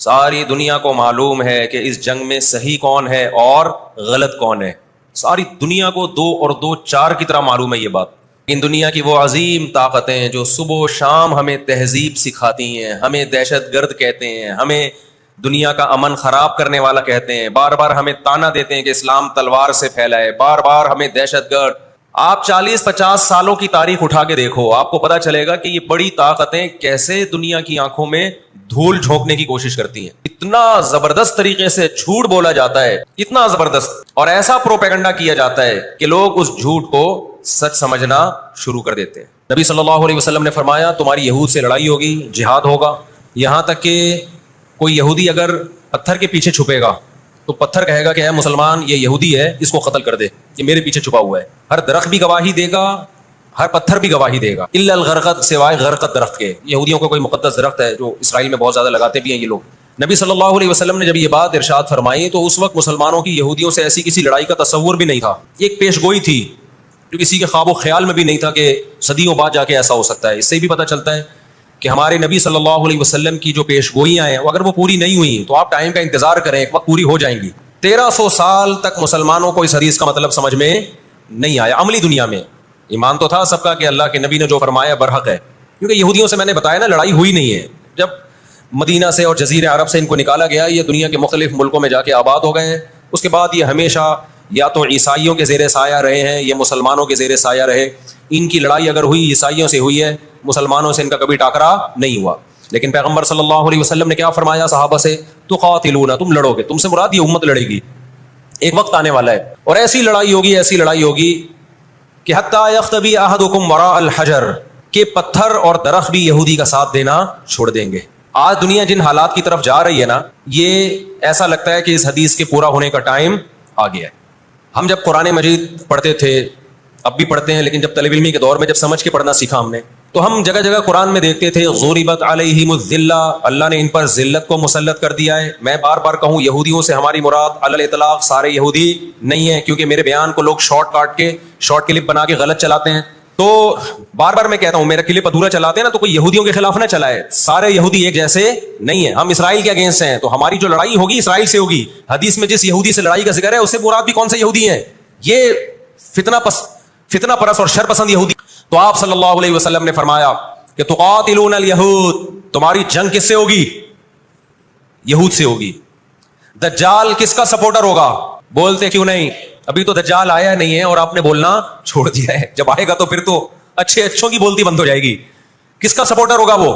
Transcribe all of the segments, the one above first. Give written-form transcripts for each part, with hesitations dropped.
ساری دنیا کو معلوم ہے کہ اس جنگ میں صحیح کون ہے اور غلط کون ہے. ساری دنیا کو 2 اور 2 4 کی طرح معلوم ہے یہ بات. ان دنیا کی وہ عظیم طاقتیں جو صبح و شام ہمیں تہذیب سکھاتی ہیں, ہمیں دہشت گرد کہتے ہیں, ہمیں دنیا کا امن خراب کرنے والا کہتے ہیں, بار بار ہمیں تانا دیتے ہیں کہ اسلام تلوار سے پھیلا ہے, بار بار ہمیں دہشت گرد. آپ 40-50 سالوں کی تاریخ اٹھا کے دیکھو, آپ کو پتا چلے گا کہ یہ بڑی طاقتیں کیسے دنیا کی آنکھوں میں دھول جھونکنے کی کوشش کرتی ہیں. اتنا زبردست طریقے سے جھوٹ بولا جاتا ہے, اتنا زبردست, اور ایسا پروپیگنڈا کیا جاتا ہے کہ لوگ اس جھوٹ کو سچ سمجھنا شروع کر دیتے ہیں. نبی صلی اللہ علیہ وسلم نے فرمایا تمہاری یہود سے لڑائی ہوگی, جہاد ہوگا, یہاں تک کہ کوئی یہودی اگر پتھر کے پیچھے چھپے گا تو پتھر کہے گا کہ اے مسلمان یہ یہودی ہے, اس کو قتل کر دے, یہ میرے پیچھے چھپا ہوا ہے. ہر درخت بھی گواہی دے گا, ہر پتھر بھی گواہی دے گا, الا الغرقد, سوائے غرقد درخت کے. یہودیوں کا کوئی مقدس درخت ہے جو اسرائیل میں بہت زیادہ لگاتے بھی ہیں یہ لوگ. نبی صلی اللہ علیہ وسلم نے جب یہ بات ارشاد فرمائی تو اس وقت مسلمانوں کی یہودیوں سے ایسی کسی لڑائی کا تصور بھی نہیں تھا. ایک پیش گوئی تھی جو کسی کے خواب و خیال میں بھی نہیں تھا کہ صدیوں بعد جا کے ایسا ہو سکتا ہے. اس سے بھی پتہ چلتا ہے کہ ہمارے نبی صلی اللہ علیہ وسلم کی جو پیش گوئیاں ہیں اگر وہ پوری نہیں ہوئی تو آپ ٹائم کا انتظار کریں, ایک وقت پوری ہو جائیں گی. 1300 سال تک مسلمانوں کو اس حدیث کا مطلب سمجھ میں نہیں آیا. عملی دنیا میں ایمان تو تھا سب کا کہ اللہ کے نبی نے جو فرمایا برحق ہے, کیونکہ یہودیوں سے میں نے بتایا نا لڑائی ہوئی نہیں ہے. جب مدینہ سے اور جزیرہ عرب سے ان کو نکالا گیا, یہ دنیا کے مختلف ملکوں میں جا کے آباد ہو گئے ہیں. اس کے بعد یہ ہمیشہ یا تو عیسائیوں کے زیر سایہ رہے ہیں یا مسلمانوں کے زیر سایہ رہے. ان کی لڑائی اگر ہوئی عیسائیوں سے ہوئی ہے, مسلمانوں سے ان کا کبھی ٹاکرا نہیں ہوا. لیکن پیغمبر صلی اللہ علیہ وسلم نے کیا فرمایا صحابہ سے, تقاتلون, تم لڑو گے, تم سے مراد یہ امت لڑے گی. ایک وقت آنے والا ہے اور ایسی لڑائی ہوگی, ایسی لڑائی ہوگی کہ حتی یختبی احدکم وراء الحجر, کہ پتھر اور درخت بھی یہودی کا ساتھ دینا چھوڑ دیں گے. آج دنیا جن حالات کی طرف جا رہی ہے نا, یہ ایسا لگتا ہے کہ اس حدیث کے پورا ہونے کا ٹائم آ گیا ہے. ہم جب قرآن مجید پڑھتے تھے, اب بھی پڑھتے ہیں, لیکن جب طالب علمی کے دور میں جب سمجھ کے پڑھنا سیکھا ہم نے, تو ہم جگہ جگہ قرآن میں دیکھتے تھے ضربت علیہم الذلہ, اللہ نے ان پر ذلت کو مسلط کر دیا ہے. میں بار بار کہوں یہودیوں سے ہماری مراد علی الاطلاق سارے یہودی نہیں ہے, کیونکہ میرے بیان کو لوگ شارٹ کلپ بنا کے غلط چلاتے ہیں. تو بار بار میں کہتا ہوں میرا کلپ ادھورا چلاتے ہیں نا تو کوئی یہودیوں کے خلاف نہ چلائے, سارے یہودی ایک جیسے نہیں ہیں. ہم اسرائیل کے اگینسٹ ہیں, تو ہماری جو لڑائی ہوگی اسرائیل سے ہوگی. حدیث میں جس یہودی سے لڑائی کا ذکر ہے اس سے مراد بھی کون سے یہودی ہیں, یہ فتنہ پرست اور شر پسند یہودی. تو آپ صلی اللہ علیہ وسلم نے فرمایا کہ تقاتلون الیہود, تمہاری جنگ کس سے ہوگی, یہود سے ہوگی. دجال کس کا سپورٹر ہوگا, بولتے کیوں نہیں, ابھی تو دجال آیا نہیں ہے اور آپ نے بولنا چھوڑ دیا ہے, جب آئے گا تو پھر تو اچھوں کی بولتی بند ہو جائے گی. کس کا سپورٹر ہوگا وہ؟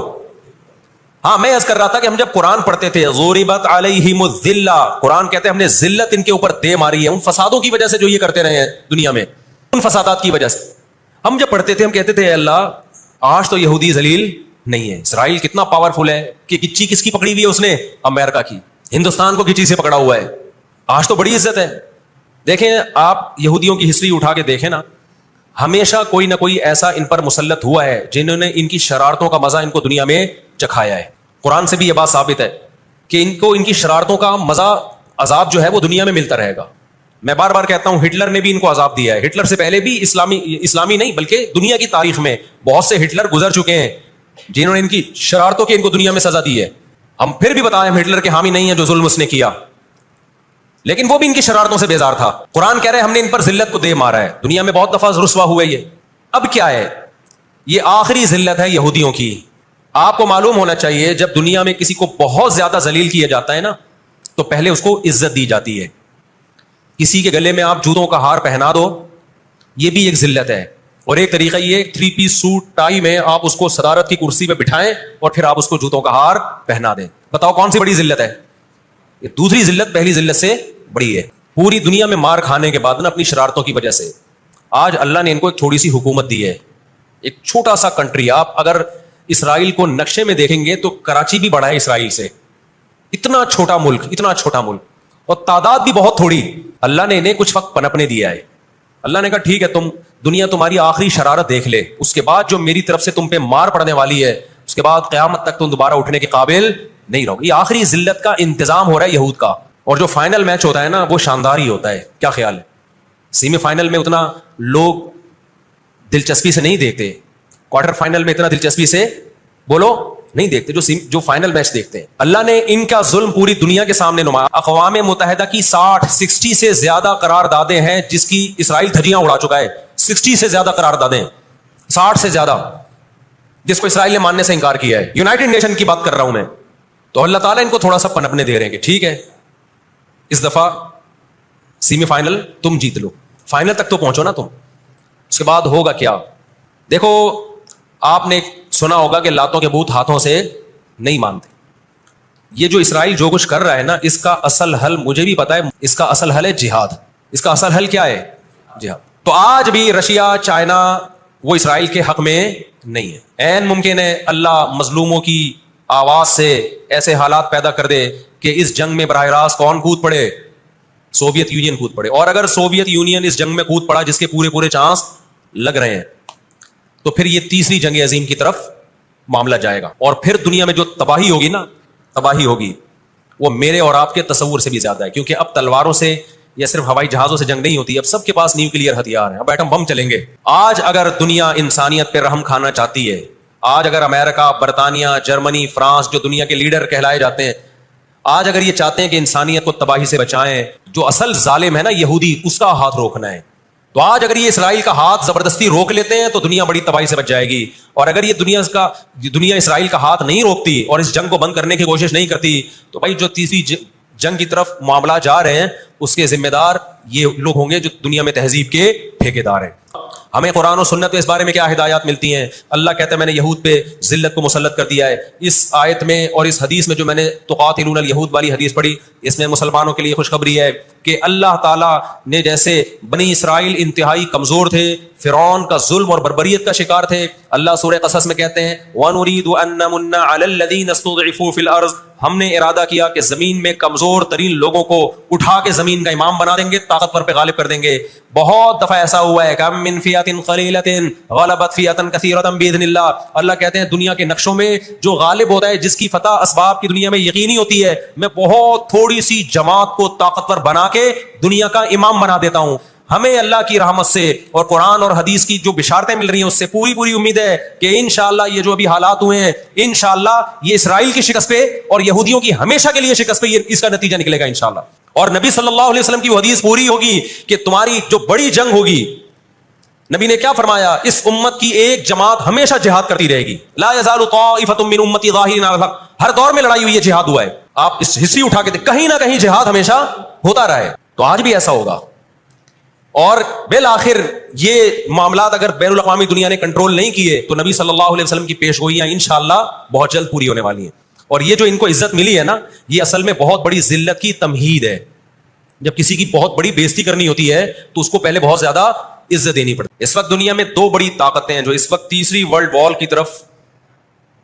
ہاں میں عرض کر رہا تھا کہ ہم جب قرآن پڑھتے تھے ضربت علیہم الذلہ, قرآن کہتے ہیں ہم نے ذلت ان کے اوپر دے ماری ہے, ان فسادوں کی وجہ سے جو یہ کرتے رہے ہیں دنیا میں, ان فسادات کی وجہ سے. ہم جب پڑھتے تھے ہم کہتے تھے اے اللہ آج تو یہودی ذلیل نہیں ہے. اسرائیل کتنا پاورفل ہے کہ کچی کس کی پکڑی ہوئی ہے اس نے, امریکہ کی. ہندوستان کو کچی سے پکڑا ہوا ہے, آج تو بڑی عزت ہے. دیکھیں آپ یہودیوں کی ہسٹری اٹھا کے دیکھیں نا, ہمیشہ کوئی نہ کوئی ایسا ان پر مسلط ہوا ہے جنہوں نے ان کی شرارتوں کا مزہ ان کو دنیا میں چکھایا ہے. قرآن سے بھی یہ بات ثابت ہے کہ ان کو ان کی شرارتوں کا مزہ, عذاب جو ہے وہ دنیا میں ملتا رہے گا. میں بار بار کہتا ہوں ہٹلر نے بھی ان کو عذاب دیا ہے. ہٹلر سے پہلے بھی اسلامی نہیں بلکہ دنیا کی تاریخ میں بہت سے ہٹلر گزر چکے ہیں جنہوں نے ان کی شرارتوں کی ان کو دنیا میں سزا دی ہے. ہم پھر بھی بتائیں ہم ہٹلر کے حامی نہیں ہیں جو ظلم اس نے کیا, لیکن وہ بھی ان کی شرارتوں سے بیزار تھا. قرآن کہہ رہے ہیں ہم نے ان پر ذلت کو دے مارا ہے, دنیا میں بہت دفعہ رسوا ہوئے یہ. اب کیا ہے, یہ آخری ذلت ہے یہودیوں کی. آپ کو معلوم ہونا چاہیے جب دنیا میں کسی کو بہت زیادہ ذلیل کیا جاتا ہے نا تو پہلے اس کو عزت دی جاتی ہے. کسی کے گلے میں آپ جوتوں کا ہار پہنا دو, یہ بھی ایک ذلت ہے. اور ایک طریقہ یہ 3 پیس سوٹ ٹائی میں آپ اس کو صدارت کی کرسی پہ بٹھائیں اور پھر آپ اس کو جوتوں کا ہار پہنا دیں. بتاؤ کون سی بڑی ذلت ہے؟ یہ دوسری ذلت پہلی ذلت سے بڑی ہے. پوری دنیا میں مار کھانے کے بعد نا اپنی شرارتوں کی وجہ سے آج اللہ نے ان کو ایک تھوڑی سی حکومت دی ہے. ایک چھوٹا سا کنٹری, آپ اگر اسرائیل کو نقشے میں دیکھیں گے تو کراچی بھی بڑا ہے اسرائیل سے. اتنا چھوٹا ملک اور تعداد بھی بہت تھوڑی. اللہ نے انہیں کچھ وقت پنپنے دیا ہے. اللہ نے کہا ٹھیک ہے دنیا تمہاری آخری شرارت دیکھ لے, اس کے بعد جو میری طرف سے تم پہ مار پڑنے والی ہے اس کے بعد قیامت تک تم دوبارہ اٹھنے کے قابل نہیں رہو. یہ آخری ذلت کا انتظام ہو رہا ہے یہود کا. اور جو فائنل میچ ہوتا ہے نا وہ شاندار ہی ہوتا ہے. کیا خیال ہے؟ سیمی فائنل میں اتنا لوگ دلچسپی سے نہیں دیکھتے, کوارٹر فائنل میں اتنا دلچسپی سے بولو نہیں دیکھتے, جو فائنل میچ دیکھتے ہیں. اللہ نے ان کا ظلم پوری دنیا کے سامنے نمایا. اقوام متحدہ کی 60 سے زیادہ قراردادیں ہیں جس کی اسرائیل دھجیاں اڑا چکا ہے. 60 سے زیادہ قراردادیں, 60 سے زیادہ, جس کو اسرائیل نے ماننے سے انکار کیا ہے. یونائٹڈ نیشن کی بات کر رہا ہوں میں. تو اللہ تعالیٰ ان کو تھوڑا سا پنپنے دے رہے ہیں کہ ٹھیک ہے اس دفعہ سیمی فائنل تم جیت لو, فائنل تک تو پہنچو نا تم, اس کے بعد ہوگا کیا. دیکھو آپ نے سنا ہوگا کہ لاتوں کے بت ہاتھوں سے نہیں مانتے. یہ جو اسرائیل جو کچھ کر رہا ہے نا, اس کا اصل حل مجھے بھی پتا ہے, اس کا اصل حل ہے جہاد. اس کا اصل حل کیا ہے؟ جہاد. تو آج بھی رشیا, چائنا وہ اسرائیل کے حق میں نہیں ہے. عین ممکن ہے اللہ مظلوموں کی آواز سے ایسے حالات پیدا کر دے کہ اس جنگ میں براہ راست کون کود پڑے؟ سوویت یونین کود پڑے. اور اگر سوویت یونین اس جنگ میں کود پڑا, جس کے پورے چانس لگ رہے ہیں, تو پھر یہ تیسری جنگ عظیم کی طرف معاملہ جائے گا. اور پھر دنیا میں جو تباہی ہوگی نا, تباہی ہوگی وہ میرے اور آپ کے تصور سے بھی زیادہ ہے. کیونکہ اب تلواروں سے یا صرف ہوائی جہازوں سے جنگ نہیں ہوتی, اب سب کے پاس نیوکلیئر ہتھیار ہیں, اب ایٹم بم چلیں گے. آج اگر دنیا انسانیت پہ رحم کھانا چاہتی ہے, آج اگر امریکہ, برطانیہ, جرمنی, فرانس جو دنیا کے لیڈر کہلائے جاتے ہیں, آج اگر یہ چاہتے ہیں کہ انسانیت کو تباہی سے بچائیں, جو اصل ظالم ہے نا یہودی, اس کا ہاتھ روکنا ہے, تو آج اگر یہ اسرائیل کا ہاتھ زبردستی روک لیتے ہیں تو دنیا بڑی تباہی سے بچ جائے گی. اور اگر یہ دنیا اسرائیل کا ہاتھ نہیں روکتی اور اس جنگ کو بند کرنے کی کوشش نہیں کرتی, تو بھائی جو تیسری جنگ کی طرف معاملہ جا رہے ہیں اس کے ذمہ دار یہ لوگ ہوں گے جو دنیا میں تہذیب کے ٹھیکیدار ہیں. ہمیں قرآن و سنت میں اس بارے میں کیا ہدایات ملتی ہیں؟ اللہ کہتا ہے میں نے یہود پہ ذلت کو مسلط کر دیا ہے. اس آیت میں اور اس حدیث میں جو میں نے تقاتلون الیہود والی حدیث پڑھی, اس میں مسلمانوں کے لیے خوشخبری ہے کہ اللہ تعالیٰ نے جیسے بنی اسرائیل انتہائی کمزور تھے, فرعون کا ظلم اور بربریت کا شکار تھے, اللہ سورہ قصص میں کہتے ہیں وَنُرِيدُ أَن نَّمُنَّ عَلَى الَّذِينَ اسْتُضْعِفُوا فِي الْأَرْضِ, ہم نے ارادہ کیا کہ زمین میں کمزور ترین لوگوں کو اٹھا کے زمین کا امام بنا دیں گے, طاقتور پہ غالب کر دیں گے. بہت دفعہ ایسا ہوا ہے کہ کم من فئۃ قلیلۃ غلبت فئۃ کثیرۃ باذن اللہ. اللہ کہتے ہیں دنیا کے نقشوں میں جو غالب ہوتا ہے, جس کی فتح اسباب کی دنیا میں یقینی ہوتی ہے, میں بہت تھوڑی سی جماعت کو طاقتور بنا کے دنیا کا امام بنا دیتا ہوں. ہمیں اللہ کی رحمت سے اور قرآن اور حدیث کی جو بشارتیں مل رہی ہیں اس سے پوری امید ہے کہ انشاءاللہ یہ جو ابھی حالات ہوئے ہیں, انشاءاللہ یہ اسرائیل کی شکست پہ اور یہودیوں کی ہمیشہ کے لیے شکست پہ اس کا نتیجہ نکلے گا انشاءاللہ. اور نبی صلی اللہ علیہ وسلم کی وہ حدیث پوری ہوگی کہ تمہاری جو بڑی جنگ ہوگی, نبی نے کیا فرمایا, اس امت کی ایک جماعت ہمیشہ جہاد کرتی رہے گی. لا یزال طائفۃ من امتی ظاہرین علی الحق, ہر دور میں لڑائی ہوئی ہے, جہاد ہوا ہے. آپ اس ہسٹری اٹھا کے کہیں نہ کہیں جہاد ہمیشہ ہوتا رہا ہے. تو آج بھی ایسا ہوگا. اور بالآخر یہ معاملات اگر بین الاقوامی دنیا نے کنٹرول نہیں کیے تو نبی صلی اللہ علیہ وسلم کی پیشگوئیاں انشاءاللہ بہت جلد پوری ہونے والی ہیں. اور یہ جو ان کو عزت ملی ہے نا, یہ اصل میں بہت بڑی ذلت کی تمہید ہے. جب کسی کی بہت بڑی بےزتی کرنی ہوتی ہے تو اس کو پہلے بہت زیادہ عزت دینی پڑتی ہے. اس وقت دنیا میں دو بڑی طاقتیں ہیں جو اس وقت تیسری ورلڈ وار کی طرف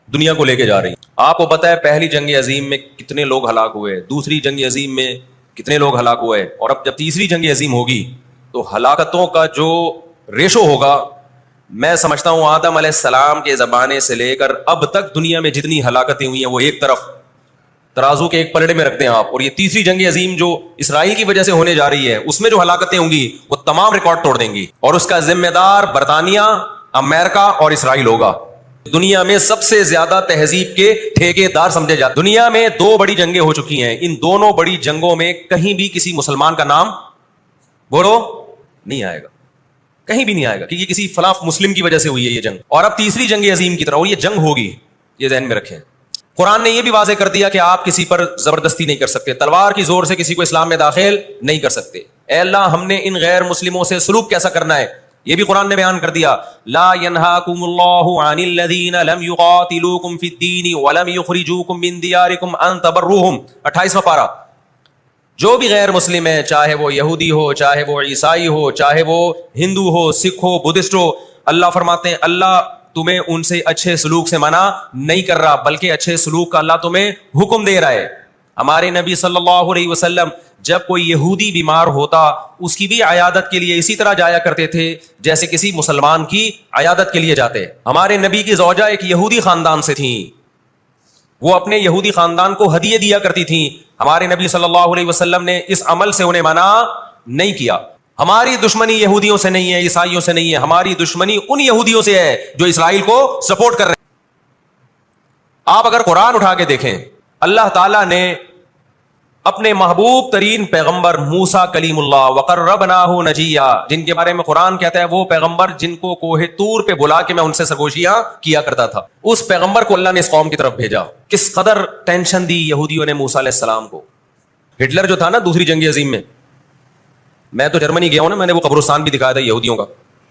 دنیا کو لے کے جا رہی ہیں. آپ کو پتہ ہے پہلی جنگ عظیم میں کتنے لوگ ہلاک ہوئے, دوسری جنگ عظیم میں کتنے لوگ ہلاک ہوئے, اور اب جب تیسری جنگ عظیم ہوگی تو ہلاکتوں کا جو ریشو ہوگا, میں سمجھتا ہوں آدم علیہ السلام کے زمانے سے لے کر اب تک دنیا میں جتنی ہلاکتیں ہوئی ہیں وہ ایک طرف ترازو کے ایک پلڑے میں رکھ دیں آپ, اور یہ تیسری جنگ عظیم جو اسرائیل کی وجہ سے ہونے جا رہی ہے اس میں جو ہلاکتیں ہوں گی وہ تمام ریکارڈ توڑ دیں گی, اور اس کا ذمہ دار برطانیہ, امریکہ اور اسرائیل ہوگا. دنیا میں سب سے زیادہ تہذیب کے ٹھیکے دار سمجھے جاتے. دنیا میں دو بڑی جنگیں ہو چکی ہیں, ان دونوں بڑی جنگوں میں کہیں بھی کسی مسلمان کا نام بولو نہیں آئے گا, کہیں بھی نہیں آئے گا کہ یہ کسی فلاں مسلم کی وجہ سے ہوئی ہے یہ جنگ. اور اب تیسری جنگ عظیم کی طرح, اور یہ جنگ ہوگی, یہ ذہن میں رکھیں. قرآن نے یہ بھی واضح کر دیا کہ آپ کسی پر زبردستی نہیں کر سکتے, تلوار کی زور سے کسی کو اسلام میں داخل نہیں کر سکتے. اے اللہ ہم نے ان غیر مسلموں سے سلوک کیسا کرنا ہے یہ بھی قرآن نے بیان کر دیا. لا ينهاكم الله عن الذين لم يقاتلوكم في الدين ولم يخرجوكم من دياركم ان تبروهم, 28واں پارہ. جو بھی غیر مسلم ہے, چاہے وہ یہودی ہو, چاہے وہ عیسائی ہو, چاہے وہ ہندو ہو, سکھ ہو, بدھسٹ ہو, اللہ فرماتے ہیں اللہ تمہیں ان سے اچھے سلوک سے منع نہیں کر رہا, بلکہ اچھے سلوک کا اللہ تمہیں حکم دے رہا ہے. ہمارے نبی صلی اللہ علیہ وسلم جب کوئی یہودی بیمار ہوتا اس کی بھی عیادت کے لیے اسی طرح جایا کرتے تھے جیسے کسی مسلمان کی عیادت کے لیے جاتے. ہمارے نبی کی زوجہ ایک یہودی خاندان سے تھیں, وہ اپنے یہودی خاندان کو ہدیے دیا کرتی تھیں. ہمارے نبی صلی اللہ علیہ وسلم نے اس عمل سے انہیں منع نہیں کیا. ہماری دشمنی یہودیوں سے نہیں ہے, عیسائیوں سے نہیں ہے, ہماری دشمنی ان یہودیوں سے ہے جو اسرائیل کو سپورٹ کر رہے ہیں. آپ اگر قرآن اٹھا کے دیکھیں، اللہ تعالیٰ نے اپنے محبوب ترین پیغمبر موسیٰ کلیم اللہ وقربناہ نجیہ، جن کے بارے میں قرآن کہتا ہے وہ پیغمبر جن کو کوہ طور پہ بلا کے میں ان سے سرگوشیاں کیا کرتا تھا، اس پیغمبر کو اللہ نے اس قوم کی طرف بھیجا. کس قدر ٹینشن دی یہودیوں نے موسیٰ علیہ السلام کو. ہٹلر جو تھا نا دوسری جنگ عظیم میں تو جرمنی گیا ہوں نا، میں نے وہ قبرستان بھی دکھایا تھا یہودیوں کا.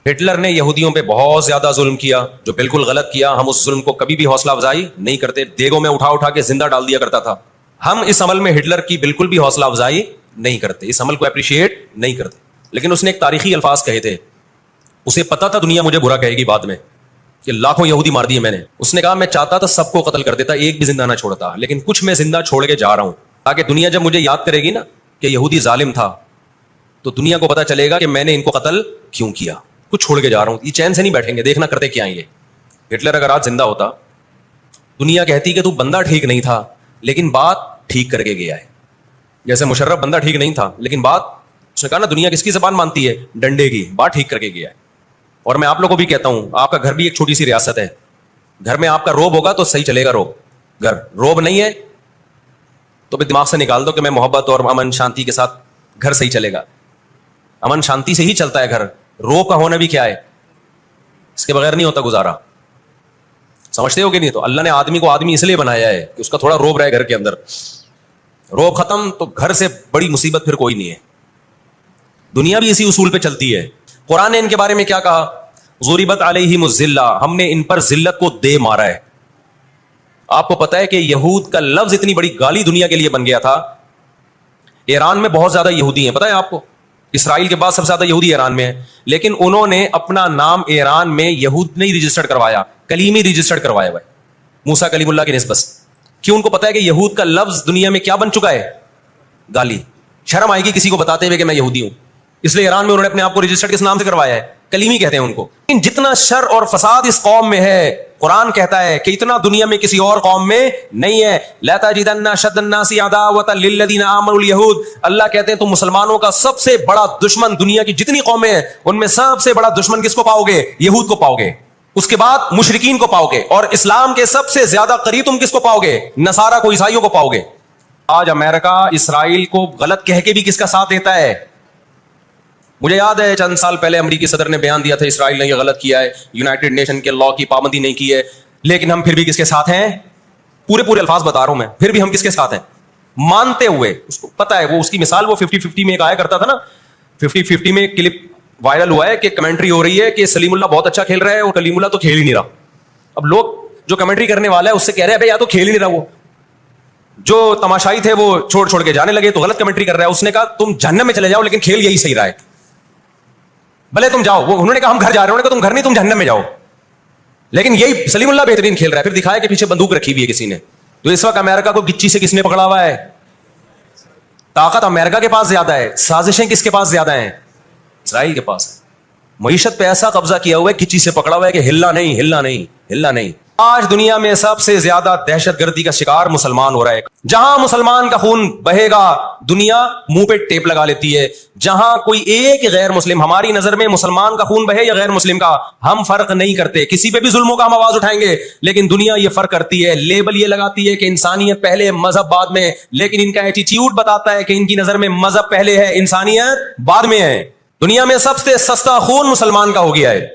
ہٹلر نے یہودیوں پہ بہت زیادہ ظلم کیا، جو بالکل غلط کیا. ہم اس ظلم کو کبھی بھی حوصلہ افزائی نہیں کرتے، دیگوں میں اٹھا کے زندہ ڈال دیا کرتا تھا. ہم اس عمل میں ہٹلر کی بالکل بھی حوصلہ افزائی نہیں کرتے، اس عمل کو اپریشیٹ نہیں کرتے. لیکن اس نے ایک تاریخی الفاظ کہے تھے، اسے پتا تھا دنیا مجھے برا کہے گی بعد میں کہ لاکھوں یہودی مار دیے میں نے. اس نے کہا میں چاہتا تھا سب کو قتل کر دیتا، ایک بھی زندہ نہ چھوڑتا، لیکن کچھ میں زندہ چھوڑ کے جا رہا ہوں تاکہ دنیا جب مجھے یاد کرے گی نا کہ یہودی ظالم تھا تو دنیا کو پتا چلے گا کہ میں نے ان کو قتل کیوں کیا. کچھ چھوڑ کے جا رہا ہوں، یہ چین سے نہیں بیٹھیں گے، دیکھنا کرتے کیا ہیں یہ. ہٹلر اگر آج زندہ ہوتا، دنیا کہتی کہ تو بندہ ٹھیک نہیں تھا لیکن بات ٹھیک کر کے گیا ہے. جیسے مشرف بندہ ٹھیک نہیں تھا لیکن بات، اس نے کہا نا دنیا کس کی زبان مانتی ہے؟ ڈنڈے کی. بات ٹھیک کر کے گیا ہے. اور میں آپ لوگوں کو بھی کہتا ہوں، آپ کا گھر بھی ایک چھوٹی سی ریاست ہے. گھر میں آپ کا روب ہوگا تو صحیح چلے گا. گھر روب نہیں ہے تو بھی دماغ سے نکال دو کہ میں محبت اور امن شانتی کے ساتھ گھر صحیح چلے گا. امن شانتی سے ہی چلتا ہے گھر. روب کا ہونا بھی کیا ہے، اس کے بغیر نہیں ہوتا گزارا. سمجھتے ہو کہ نہیں؟ تو اللہ نے آدمی کو آدمی اس لیے بنایا ہے کہ اس کا تھوڑا روب رہے گھر کے اندر. روب ختم تو گھر سے بڑی مصیبت پھر کوئی نہیں ہے. دنیا بھی اسی اصول پہ چلتی ہے. قرآن نے ان کے بارے میں کیا کہا؟ ضربت علیہم الذلہ، ہم نے ان پر ذلت کو دے مارا ہے. آپ کو پتا ہے کہ یہود کا لفظ اتنی بڑی گالی دنیا کے لیے بن گیا تھا. ایران میں بہت زیادہ یہودی ہیں، پتا ہے آپ کو؟ اسرائیل کے بعد سب سے زیادہ یہودی ایران میں ہیں، لیکن انہوں نے اپنا نام ایران میں یہود نہیں رجسٹرڈ کروایا، کلیمی رجسٹرڈ کروایا ہوا ہے موسیٰ کلیم اللہ کی نسبت. کیوں؟ ان کو پتا ہے کہ یہود کا لفظ دنیا میں کیا بن چکا ہے؟ گالی. شرم آئے گی کسی کو بتاتے ہوئے کہ میں یہودی ہوں، اس لیے ایران میں انہوں نے اپنے آپ کو رجسٹرڈ کس نام سے کروایا ہے؟ کلیمی کہتے ہیں ان کو. جتنا شر اور فساد اس قوم میں ہے، قرآن کہتا ہے کہ اتنا دنیا میں کسی اور قوم میں نہیں ہے. لَتَجِدَنَّ أَشَدَّ النَّاسِ عَدَاوَةً لِلَّذِينَ آمَنُوا الْيَهُودَ، اللہ کہتے ہیں تم مسلمانوں کا سب سے بڑا دشمن، دنیا کی جتنی قومیں ہیں ان میں سب سے بڑا دشمن کس کو پاؤ گے؟ یہود کو پاؤ گے. اس کے بعد مشرکین کو پاؤ گے، اور اسلام کے سب سے زیادہ قریب تم کس کو پاؤ گے؟ نصارہ کو، عیسائیوں کو پاؤ گے. آج امریکہ اسرائیل کو غلط کہہ کے بھی کس کا ساتھ دیتا ہے؟ مجھے یاد ہے چند سال پہلے امریکی صدر نے بیان دیا تھا اسرائیل نے یہ غلط کیا ہے، یونائٹڈ نیشن کے لاء کی پابندی نہیں کی ہے، لیکن ہم پھر بھی کس کے ساتھ ہیں؟ پورے الفاظ بتا رہا ہوں میں، پھر بھی ہم کس کے ساتھ ہیں؟ مانتے ہوئے. اس کو پتا ہے، وہ اس کی مثال وہ 50-50 میں ایک آیا کرتا تھا نا، 50-50 میں کلپ وائرل ہوا ہے کہ کمنٹری ہو رہی ہے کہ سلیم اللہ بہت اچھا کھیل رہا ہے اور کلیم اللہ تو کھیل ہی نہیں رہا. اب لوگ جو کمنٹری کرنے والا ہے اس سے کہہ رہے ہیں بھائی یا تو کھیل ہی نہیں رہا، وہ جو تماشائی تھے وہ چھوڑ کے جانے لگے تو غلط کمنٹری کر رہا ہے. اس نے کہا تم جہنم میں چلے جاؤ لیکن کھیل یہی صحیح رہا ہے، بھلے تم جاؤ. وہ انہوں نے کہا ہم گھر جا رہے ہیں، تم گھر نہیں، تم جہنم میں جاؤ، لیکن یہی سلیم اللہ بہترین کھیل رہا ہے. پھر دکھایا کہ پیچھے بندوق رکھی ہوئی ہے کسی نے. تو اس وقت امریکہ کو گچی سے کس نے پکڑا ہوا ہے؟ طاقت امریکہ کے پاس زیادہ ہے، سازشیں کس کے پاس زیادہ ہیں؟ اسرائیل کے پاس ہے. معیشت پہ ایسا قبضہ کیا ہوا ہے، گچی سے پکڑا ہوا ہے کہ ہلنا نہیں. آج دنیا میں سب سے زیادہ دہشت گردی کا شکار مسلمان ہو رہا ہے. جہاں مسلمان کا خون بہے گا دنیا منہ پہ ٹیپ لگا لیتی ہے. جہاں کوئی ایک غیر مسلم، ہماری نظر میں مسلمان کا خون بہے یا غیر مسلم کا، ہم فرق نہیں کرتے، کسی پہ بھی ظلموں کا ہم آواز اٹھائیں گے. لیکن دنیا یہ فرق کرتی ہے، لیبل یہ لگاتی ہے کہ انسانیت پہلے مذہب بعد میں، لیکن ان کا ایٹیٹیوڈ بتاتا ہے کہ ان کی نظر میں مذہب پہلے ہے، انسانیت بعد میں ہے. دنیا میں سب سے سستا خون مسلمان کا ہو گیا ہے.